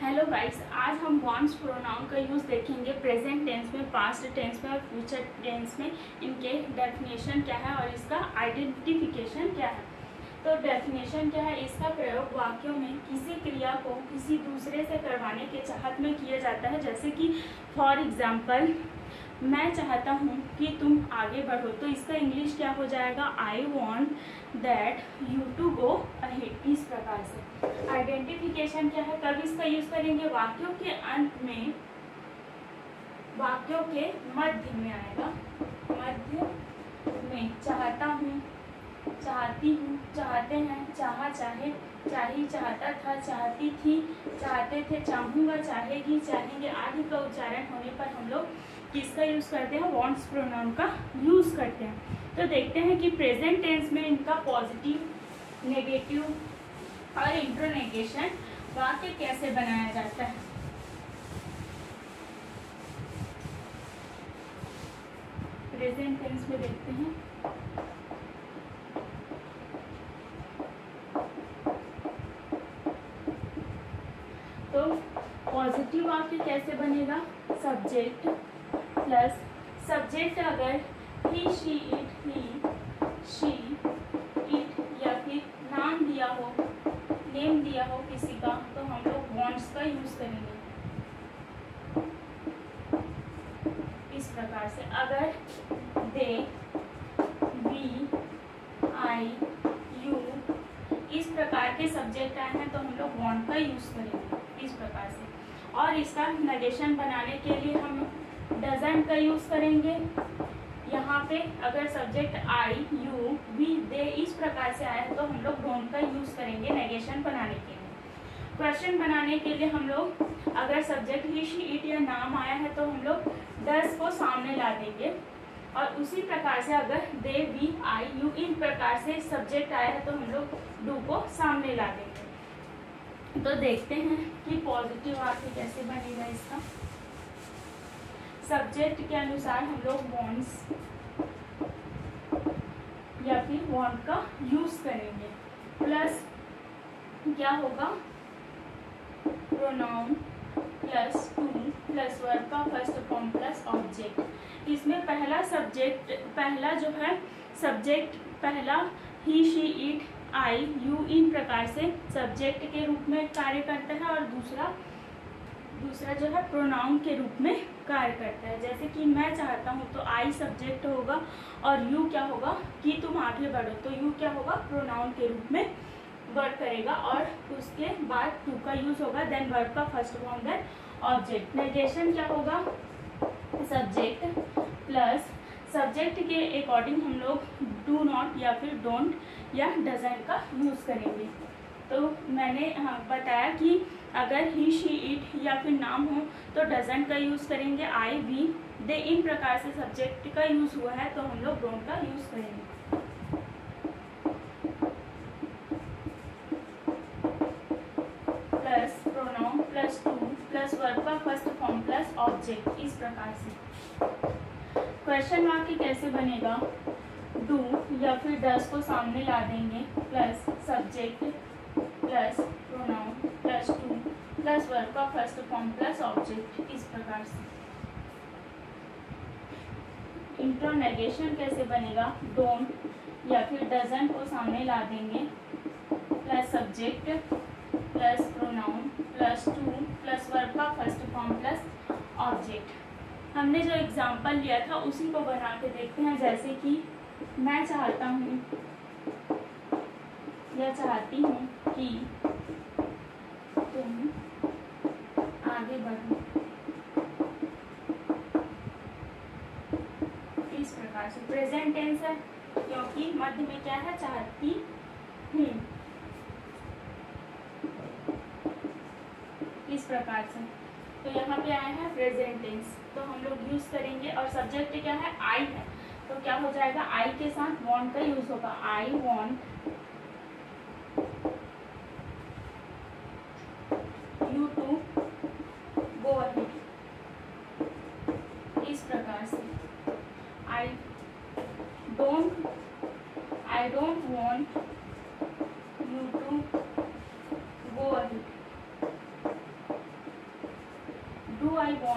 Hello guys, आज हम wants pronoun का यूज़ देखेंगे प्रेजेंट टेंस में, पास्ट टेंस में और फ्यूचर टेंस में। इनके डेफिनेशन क्या है और इसका आइडेंटिफिकेशन क्या है। तो डेफिनेशन क्या है, इसका प्रयोग वाक्यों में किसी क्रिया को किसी दूसरे से करवाने के चाहत में किया जाता है। जैसे कि फॉर एग्जाम्पल, मैं चाहता हूँ कि तुम आगे बढ़ो, तो इसका इंग्लिश क्या हो जाएगा, I want that you to go ahead. इस प्रकार से आइडेंटिफिकेशन क्या है, कब इसका यूज करेंगे, वाक्यों के अंत में, वाक्यों के मध्य में आएगा, मध्य में। चाहता हूँ, चाहती हूँ, चाहते हैं, चाहा, चाहे, चाही, चाहता था, चाहती थी, चाहते थे, चाहूँगा, चाहेगी, चाहेंगे आदि का उच्चारण होने पर हम लोग किसका यूज करते हैं, वांट्स प्रोनाउन का यूज करते हैं। तो देखते हैं कि प्रेजेंट टेंस में इनका पॉजिटिव, नेगेटिव और इंट्रोनेगेशन वाक्य कैसे बनाया जाता है। प्रेजेंट टेंस में देखते हैं। तो पॉजिटिव वाक्य कैसे बनेगा, सब्जेक्ट प्लस सब्जेक्ट अगर he, she, it, he, she, it या फिर नाम दिया हो, नेम दिया हो किसी का, तो हम लोग वांट्स का यूज करेंगे इस प्रकार से। अगर दे, वी, आई, यू इस प्रकार के सब्जेक्ट आए हैं तो हम लोग वांट का यूज करेंगे इस प्रकार से। और इसका नेगेशन बनाने के लिए हम डजंट का यूज करेंगे। यहाँ पे अगर सब्जेक्ट आई, यू, वी, दे इस प्रकार से आया है तो हम लोग डोंट का यूज करेंगे नेगेशन बनाने के लिए। क्वेश्चन बनाने के लिए हम लोग अगर सब्जेक्ट ही, शी, इट या नाम आया है तो हम लोग डज को सामने ला देंगे। और उसी प्रकार से अगर दे, वी, आई, यू इन प्रकार से सब्जेक्ट आया है तो हम लोग डू को सामने ला देंगे। तो देखते हैं कि पॉजिटिव वाक्य कैसे बनेगा इसका। सब्जेक्ट के अनुसार हम लोग वांट्स या फिर वांट का यूज करेंगे। प्लस क्या होगा, pronoun plus to plus verb का फर्स्ट फॉर्म प्लस ऑब्जेक्ट। इसमें पहला सब्जेक्ट, पहला जो है सब्जेक्ट, पहला he, she, it, I, you इन प्रकार से सब्जेक्ट के रूप में कार्य करता है और दूसरा जो है प्रोनाउन के रूप में कार्य करता है। जैसे कि मैं चाहता हूँ तो आई सब्जेक्ट होगा और यू क्या होगा कि तुम आगे बढ़ो, तो यू क्या होगा, प्रोनाउन के रूप में वर्क करेगा और उसके बाद टू का यूज होगा, देन वर्ब का first form, then object. Negation क्या होगा, सब्जेक्ट प्लस सब्जेक्ट के अकॉर्डिंग हम लोग डू नॉट या फिर डोंट या डजंट का यूज करेंगे। तो मैंने बताया कि अगर ही, शी, इट या फिर नाम हो तो डजंट का यूज करेंगे, आई, वी, दे इन प्रकार से सब्जेक्ट का यूज हुआ है तो हम लोग डोंट का यूज करेंगे। Plus pronoun plus to plus verb का फर्स्ट फॉर्म प्लस ऑब्जेक्ट इस प्रकार से। क्वेश्चन वाक्य कैसे बनेगा, डू या फिर डज को सामने ला देंगे, plus subject plus pronoun plus to plus verb का फर्स्ट फॉर्म प्लस ऑब्जेक्ट इस प्रकार से। इंट्रोनेगेशन कैसे बनेगा, डोंट या फिर डजंट को सामने ला देंगे, plus subject plus pronoun plus to plus verb का फर्स्ट फॉर्म प्लस ऑब्जेक्ट। हमने जो एग्जाम्पल लिया था उसी को बना के देखते हैं। जैसे कि मैं चाहता हूँ या चाहती हूँ कि तुम आगे बढ़ो, इस प्रकार से। प्रेजेंट टेंस है क्योंकि मध्य में क्या है, चाहती हूँ इस प्रकार से। तो यहाँ पे आया है प्रेजेंट टेंस, तो हम लोग यूज करेंगे। और सब्जेक्ट क्या है, आई है, तो क्या हो जाएगा, आई के साथ वांट का यूज होगा, I want you to go ahead इस प्रकार से। I don't want you to go ahead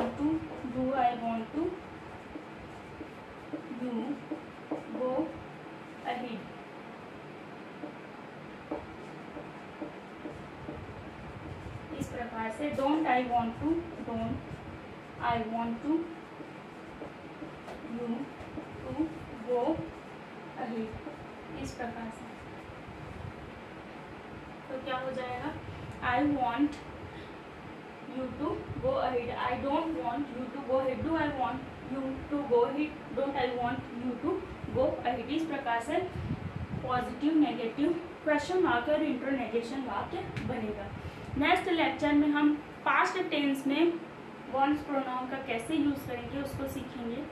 want to, do I want to, you go ahead. इस प्रकार से don't I want to, don't I want to, you to go ahead, इस प्रकार से। तो क्या हो जाएगा, I want you to go ahead, I don't want you to go ahead, do I want you to go ahead, don't I want you to go ahead। इस प्रकार से पॉजिटिव नेगेटिव क्वेश्चन मार्क और इंटरनेगेशन वाक्य बनेगा। Next lecture में हम past tense में once pronoun का कैसे यूज करेंगे उसको सीखेंगे।